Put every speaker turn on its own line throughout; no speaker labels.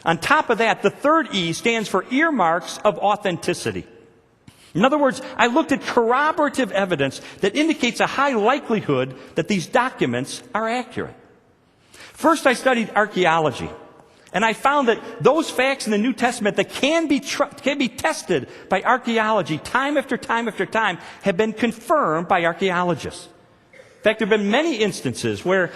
On top of that, the third E stands for earmarks of authenticity. In other words, I looked at corroborative evidence that indicates a high likelihood that these documents are accurate. First, I studied archaeology, and I found that those facts in the New Testament that can be tested by archaeology time after time after time have been confirmed by archaeologists. In fact, there have been many instances where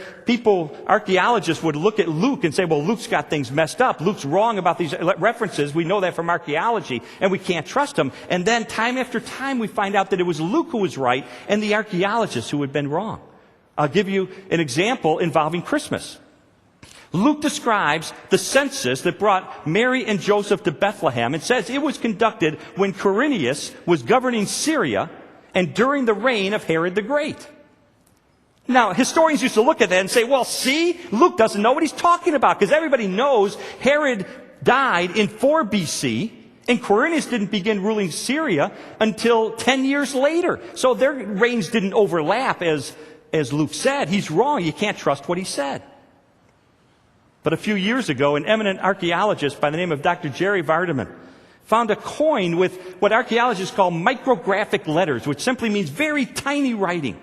archaeologists would look at Luke and say, well, Luke's got things messed up. Luke's wrong about these references. We know that from archaeology, and we can't trust him. And then time after time, we find out that it was Luke who was right and the archaeologists who had been wrong. I'll give you an example involving Christmas. Luke describes the census that brought Mary and Joseph to Bethlehem and says it was conducted when Quirinius was governing Syria and during the reign of Herod the Great. Now, historians used to look at that and say, well, see, Luke doesn't know what he's talking about, because everybody knows Herod died in 4 BC, and Quirinius didn't begin ruling Syria until 10 years later. So their reigns didn't overlap, as Luke said. He's wrong. You can't trust what he said. But a few years ago, an eminent archaeologist by the name of Dr. Jerry Vardaman found a coin with what archaeologists call micrographic letters, which simply means very tiny writing,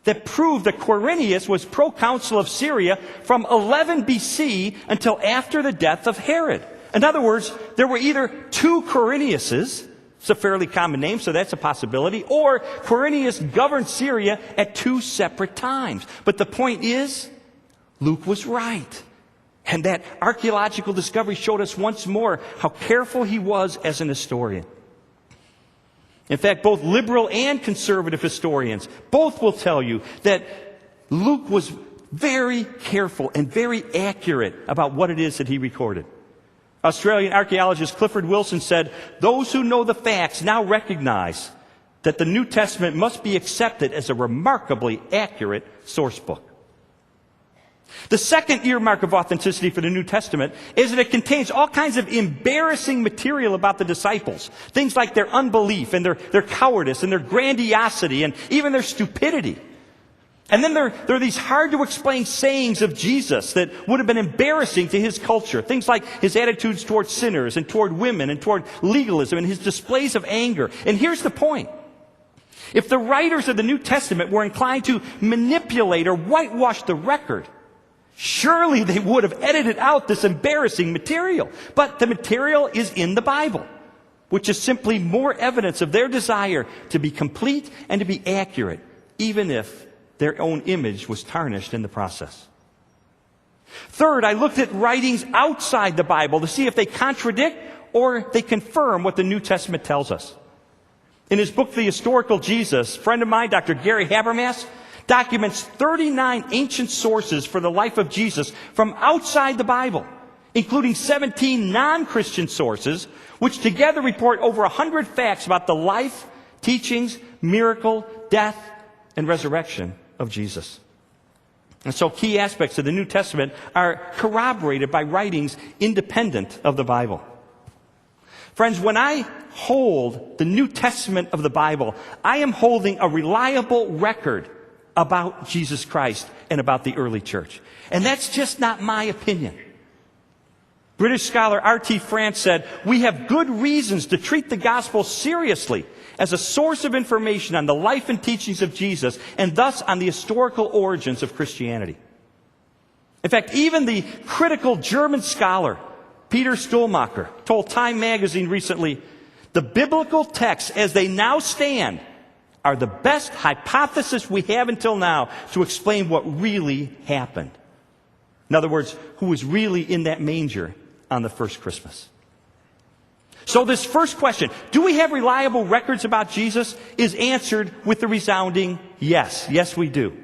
that proved that Quirinius was proconsul of Syria from 11 BC until after the death of Herod. In other words, there were either 2 Quiriniuses, it's a fairly common name, so that's a possibility, or Quirinius governed Syria at 2 separate times. But the point is, Luke was right. And that archaeological discovery showed us once more how careful he was as an historian. In fact, both liberal and conservative historians both will tell you that Luke was very careful and very accurate about what it is that he recorded. Australian archaeologist Clifford Wilson said, "Those who know the facts now recognize that the New Testament must be accepted as a remarkably accurate source book." The second earmark of authenticity for the New Testament is that it contains all kinds of embarrassing material about the disciples. Things like their unbelief and their cowardice and their grandiosity and even their stupidity. And then there are these hard-to-explain sayings of Jesus that would have been embarrassing to his culture. Things like his attitudes toward sinners and toward women and toward legalism and his displays of anger. And here's the point. If the writers of the New Testament were inclined to manipulate or whitewash the record, surely they would have edited out this embarrassing material. But the material is in the Bible, which is simply more evidence of their desire to be complete and to be accurate, even if their own image was tarnished in the process. Third, I looked at writings outside the Bible to see if they contradict or they confirm what the New Testament tells us. In his book, The Historical Jesus, a friend of mine, Dr. Gary Habermas, documents 39 ancient sources for the life of Jesus from outside the Bible, including 17 non-Christian sources, which together report over 100 facts about the life, teachings, miracle, death, and resurrection of Jesus. And so key aspects of the New Testament are corroborated by writings independent of the Bible. Friends, when I hold the New Testament of the Bible, I am holding a reliable record about Jesus Christ and about the early church. And that's just not my opinion. British scholar R.T. France said, "We have good reasons to treat the gospel seriously as a source of information on the life and teachings of Jesus and thus on the historical origins of Christianity." In fact, even the critical German scholar Peter Stuhlmacher told Time magazine recently, "The biblical texts as they now stand are the best hypothesis we have until now to explain what really happened." In other words, who was really in that manger on the first Christmas. So this first question, do we have reliable records about Jesus, is answered with the resounding yes. Yes, we do.